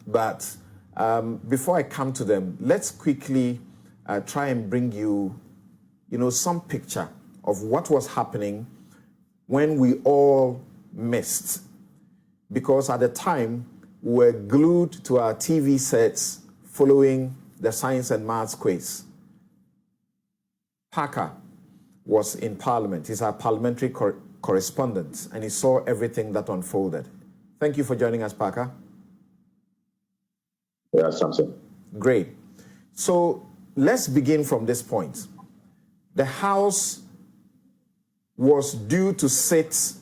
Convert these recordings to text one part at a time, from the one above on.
But before I come to them, let's quickly try and bring you, some picture of what was happening when we all missed. Because at the time, we were glued to our TV sets following the science and maths quiz. Parker was in Parliament. He's our parliamentary correspondent, and he saw everything that unfolded. Thank you for joining us, Parker. Yeah, Samson. Great. So let's begin from this point. The House was due to sit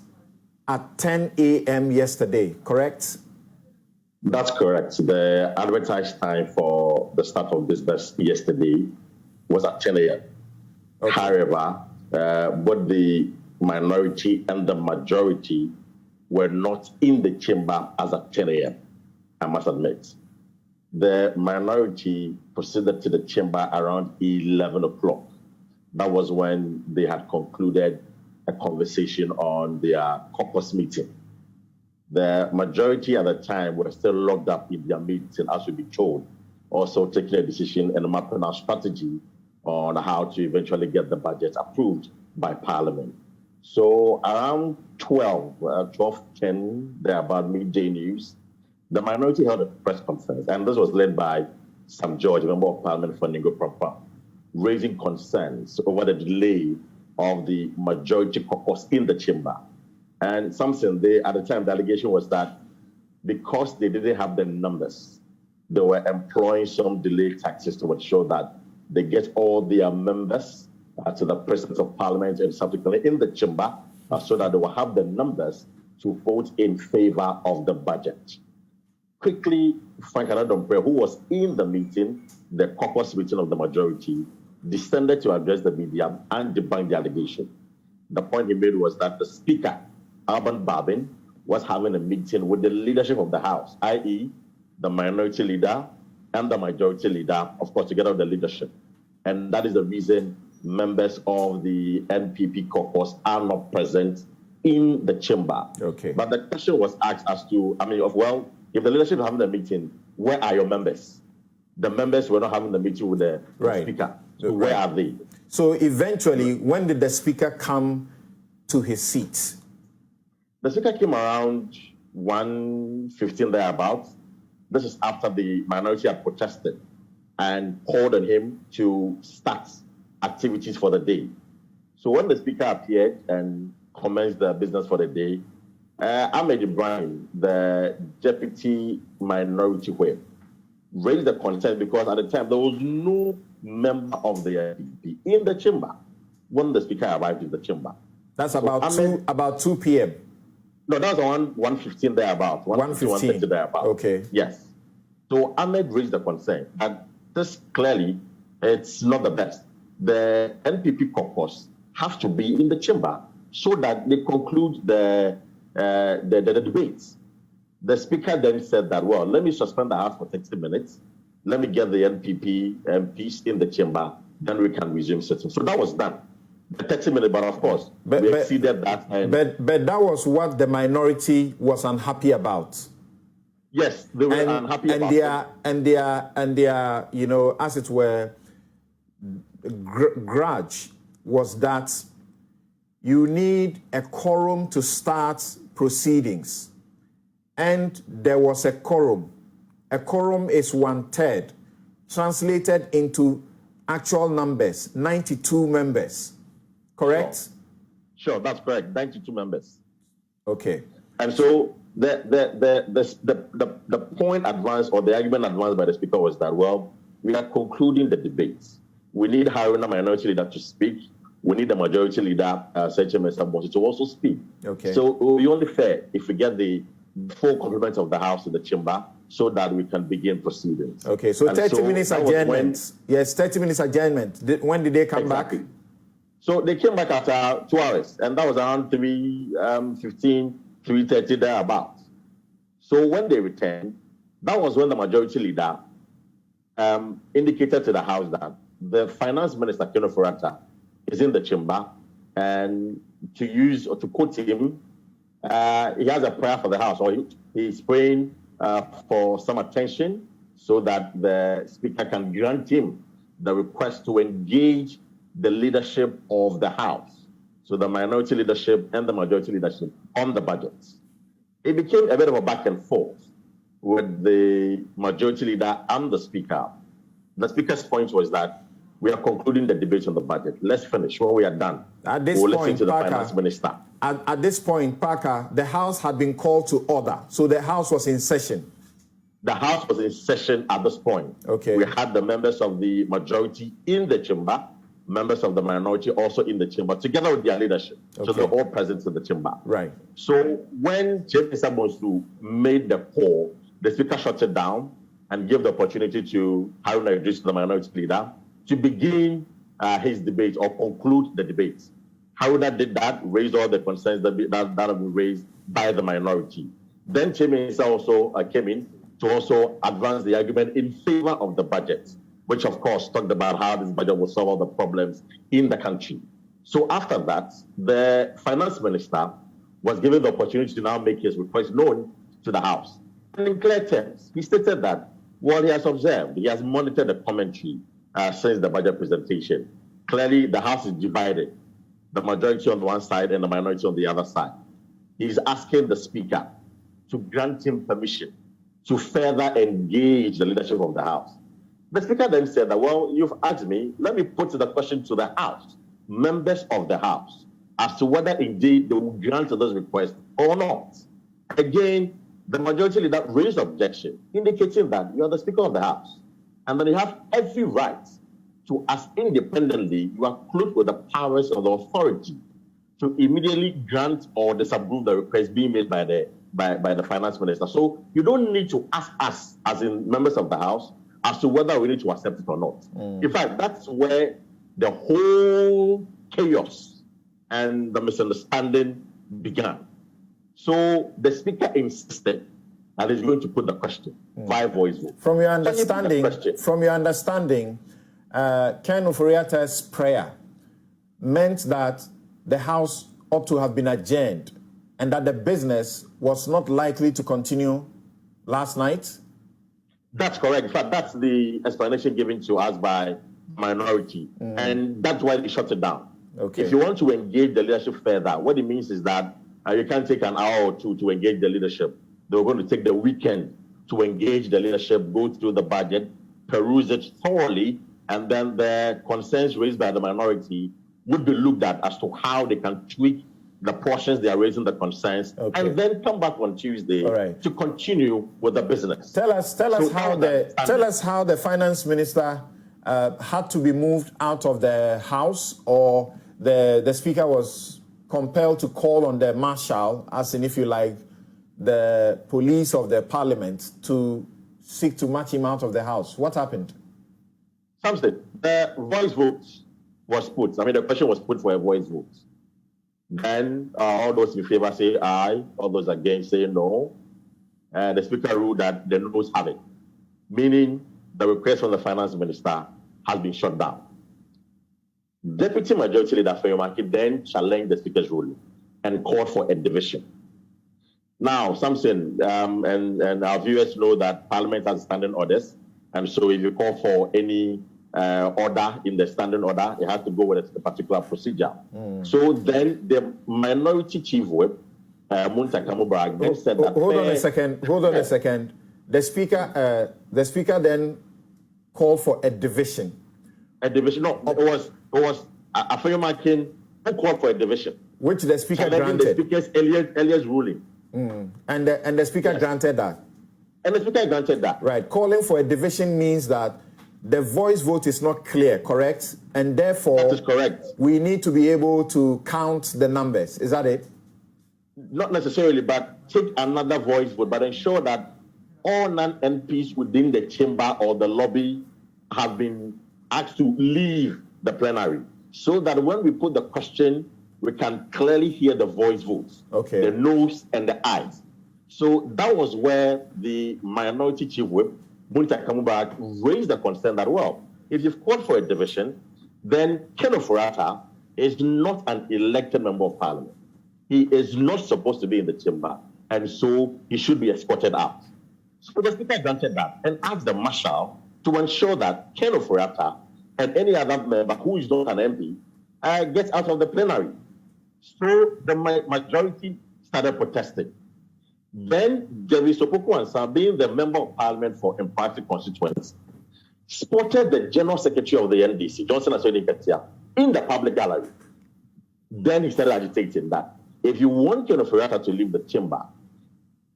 at 10 a.m. yesterday, correct? That's correct. The advertised time for the start of business yesterday was at 10 a.m. Okay. However, both the minority and the majority were not in the chamber as at 10 a.m., I must admit. The minority proceeded to the chamber around 11 o'clock. That was when they had concluded a conversation on their caucus meeting. The majority at the time were still locked up in their meeting, as we be told, also taking a decision and mapping our strategy on how to eventually get the budget approved by Parliament. So around 12:10, there about midday news, the minority held a press conference, and this was led by Sam George, a member of Parliament for Ningo Proper, raising concerns over the delay of the majority caucus in the chamber. And something at the time, the allegation was that because they didn't have the numbers, they were employing some delay tactics to ensure that they get all their members to the presence of Parliament and subsequently in the chamber so that they will have the numbers to vote in favor of the budget. Quickly, Frank Anadombre, who was in the meeting, the caucus meeting of the majority, descended to address the media and debunk the allegation. The point he made was that the Speaker, Alban Barbin, was having a meeting with the leadership of the House, i.e., the minority leader and the majority leader, of course, together with the leadership. And that is the reason members of the NPP caucus are not present in the chamber. Okay. But the question was asked as to, if the leadership is having a meeting, where are your members? The members were not having the meeting with the Speaker. So where are they? So eventually, when did the Speaker come to his seat? The Speaker came around 1:15 thereabouts. This is after the minority had protested and called on him to start activities for the day. So when the Speaker appeared and commenced the business for the day, Ahmed Ibrahim, the deputy minority whip, raised the concern because at the time there was no member of the NPP in the chamber when the Speaker arrived in the chamber. That's about 2 p.m. No, that was around 1:15 thereabouts. 1:15 thereabouts. Okay. Yes. So Ahmed raised the concern, and this clearly, it's not the best. The NPP caucus have to be in the chamber so that they conclude the debates. The Speaker then said that, well, let me suspend the House for 30 minutes. Let me get the NPP MPs in the chamber, then we can resume sitting. So that was done. The 30 minutes, but of course, we exceeded that. But that was what the minority was unhappy about. Yes, they were unhappy about it. And their, as it were, grudge was that you need a quorum to start proceedings. And there was a quorum. A quorum is 1/3. Translated into actual numbers, 92 members. Correct? Sure, that's correct. 92 members. Okay. And so the point advanced, or the argument advanced by the Speaker was that, well, we are concluding the debates. We need hiring a minority leader to speak. We need the majority leader, Mr. Bonsi, to also speak. Okay. So it will be only fair if we get the full complement of the House in the chamber so that we can begin proceedings. Okay, so 30 minutes adjournment. Yes, 30 minutes adjournment. When did they come back? So they came back after 2 hours, and that was around 3:15, 3:30 thereabouts. So when they returned, that was when the majority leader indicated to the House that the Finance Minister, Keno Furata, is in the chamber, and to quote him, he has a prayer for the House, or he's praying for some attention so that the Speaker can grant him the request to engage the leadership of the House, so the minority leadership and the majority leadership, on the budgets. It became a bit of a back and forth with the majority leader and the Speaker. The Speaker's point was that we are concluding the debate on the budget. Let's finish. When we are done, at this we'll point, listen to the Parker, Finance Minister. At this point, Parker, the House had been called to order, so the House was in session. The House was in session at this point. Okay. We had the members of the majority in the chamber, members of the minority also in the chamber, together with their leadership. Okay. So they're all present in the chamber. Right. So when James Sabonsu made the call, the Speaker shut it down and gave the opportunity to Haruna Idris, the minority leader, to begin his debate or conclude the debate. Haruna did that, raised all the concerns that have been raised by the minority. Then James also came in to also advance the argument in favor of the budget, which of course talked about how this budget will solve all the problems in the country. So after that, the Finance Minister was given the opportunity to now make his request known to the House. And in clear terms, he stated that what he has observed, he has monitored the commentary since the budget presentation. Clearly, the House is divided, the majority on one side and the minority on the other side. He's asking the Speaker to grant him permission to further engage the leadership of the House. The Speaker then said that, well, you've asked me, let me put the question to the House, members of the House, as to whether indeed they will grant those requests or not. Again, the majority leader raised objection, indicating that you are the Speaker of the House, and that you have every right to, as independently, you are clothed with the powers of the authority to immediately grant or disapprove the request being made by the Finance Minister. So you don't need to ask us, as in members of the House, as to whether we need to accept it or not. In fact, that's where the whole chaos and the misunderstanding began. So the Speaker insisted that he's going to put the question via voice vote. From your understanding, Ken Oforiatta's prayer meant that the House ought to have been adjourned and that the business was not likely to continue last night? That's correct. In fact, that's the explanation given to us by minority, and that's why they shut it down. Okay. If you want to engage the leadership further, what it means is that you can't take an hour or two to engage the leadership. They were going to take the weekend to engage the leadership, go through the budget, peruse it thoroughly, and then the concerns raised by the minority would be looked at as to how they can tweak the portions they are raising the concerns, and then come back on Tuesday to continue with the business. Tell us how the Finance Minister had to be moved out of the House, or the Speaker was compelled to call on the Marshal, as in, if you like, the police of the Parliament, to seek to march him out of the House. What happened? Something. The voice vote was put. I mean, the question was put for a voice vote. Then all those in favor say aye, all those against say no. And the Speaker ruled that the noes have it, meaning the request from the Finance Minister has been shut down. Deputy Majority Leader Fayomaki then challenged the Speaker's ruling and called for a division. Now, something, and our viewers know that Parliament has standing orders, and so if you call for any order in the standing order, it has to go with a particular procedure. So then the minority chief whip, Munta Kamubarak, then said that... Hold on a second. The speaker then called for a division. A division? No, it was Afeyomakin who called for a division. Which the Speaker granted. The Speaker's earlier ruling. And the Speaker granted that. And the Speaker granted that. Right. Calling for a division means that the voice vote is not clear, correct? And therefore, that is correct. We need to be able to count the numbers. Is that it? Not necessarily, but take another voice vote, but ensure that all non-MPs within the chamber or the lobby have been asked to leave the plenary, so that when we put the question, we can clearly hear the voice votes, the noes and the ayes. So that was where the minority chief whip, Bunta Kamubarak, raised the concern that, well, if you've called for a division, then Ken Oforiatta is not an elected member of Parliament. He is not supposed to be in the chamber, and so he should be escorted out. So the Speaker granted that and asked the Marshal to ensure that Ken Ofori-Atta and any other member who is not an MP gets out of the plenary. So the majority started protesting. Then Jerry Opoku-Ansah, being the Member of Parliament for Empathy constituency, spotted the General Secretary of the NDC, Johnson Asodi Nketia, in the public gallery. Then he started agitating that if you want Ken Ofori-Atta to leave the chamber,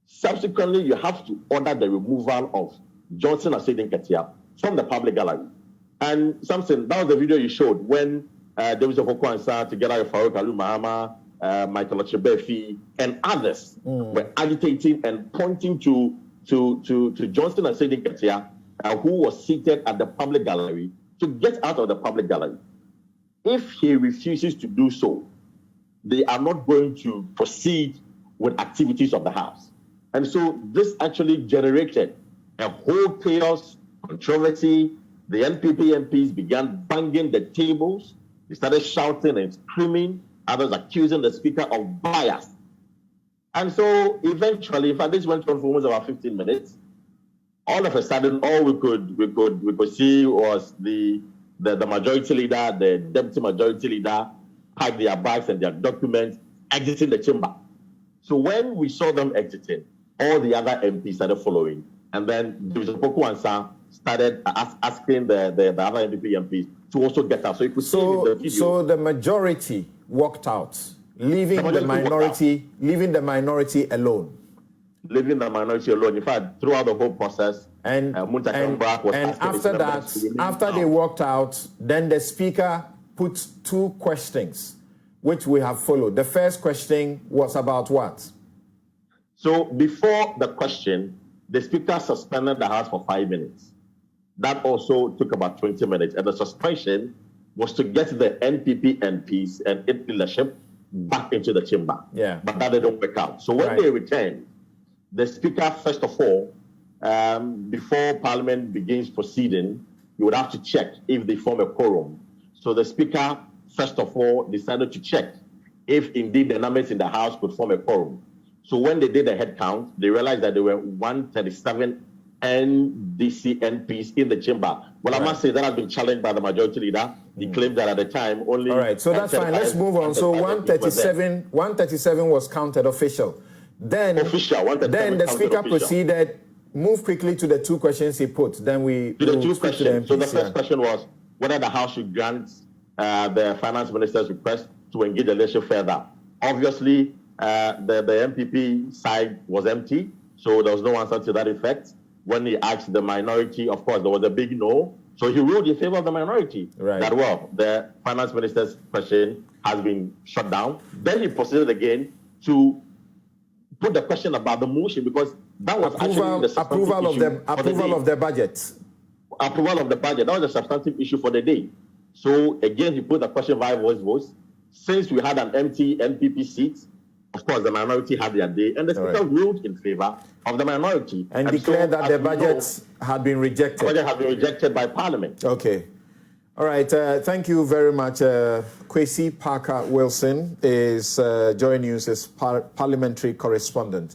subsequently you have to order the removal of Johnson Asodi Nketia from the public gallery. And something, that was the video you showed when David Opoku-Ansah, together with Farouk Alou-Mahama, Michael Ochebefi, and others were agitating and pointing to Johnson Asodi Nketia, who was seated at the public gallery, to get out of the public gallery. If he refuses to do so, they are not going to proceed with activities of the House. And so this actually generated a whole chaos, controversy. The NPP MPs began banging the tables. They started shouting and screaming, others accusing the Speaker of bias. And so eventually, in fact, this went on for almost about 15 minutes. All of a sudden, all we could see was the majority leader, the deputy majority leader, packed their bags and their documents, exiting the chamber. So when we saw them exiting, all the other MPs started following. And then David Opoku-Ansah started asking the other NPP MPs to also get out. So you could see in the video. So the majority walked out, leaving the minority alone. Leaving the minority alone. In fact, throughout the whole process, and after that, after they walked out, then the Speaker put two questions, which we have followed. The first question was about what? So before the question, the Speaker suspended the House for 5 minutes. That also took about 20 minutes. And the suspension was to get the NPP MPs and its leadership back into the chamber. Yeah. But that didn't work out. So when they returned, the Speaker, first of all, before Parliament begins proceeding, you would have to check if they form a quorum. So the Speaker, first of all, decided to check if indeed the numbers in the House could form a quorum. So when they did the head count, they realized that there were 137 NDC MPs in the chamber. Well, I must say that has been challenged by the majority leader. He claimed that at the time only... All right, so that's fine. Let's move on. So 137 was counted official. Then the Speaker proceeded, move quickly to the two questions he put. Then we... To the two questions. So the first question was whether the House should grant the Finance Minister's request to engage the leadership further. Obviously, the MPP side was empty, so there was no answer to that effect. When he asked the minority, of course, there was a big no. So he ruled in favor of the minority. Right. That, well, the Finance Minister's question has been shut down. Then he proceeded again to put the question about the motion, because that was actually the approval of the budget. Approval of the budget. That was a substantive issue for the day. So again, he put the question via voice votes. Since we had an empty MPP seat, of course, the minority had their day, and the Speaker ruled in favor of the minority. And declared that the budget had been rejected. The budget had been rejected by Parliament. Okay. All right. Thank you very much. Kwesi Parker Wilson is JoyNews' parliamentary correspondent.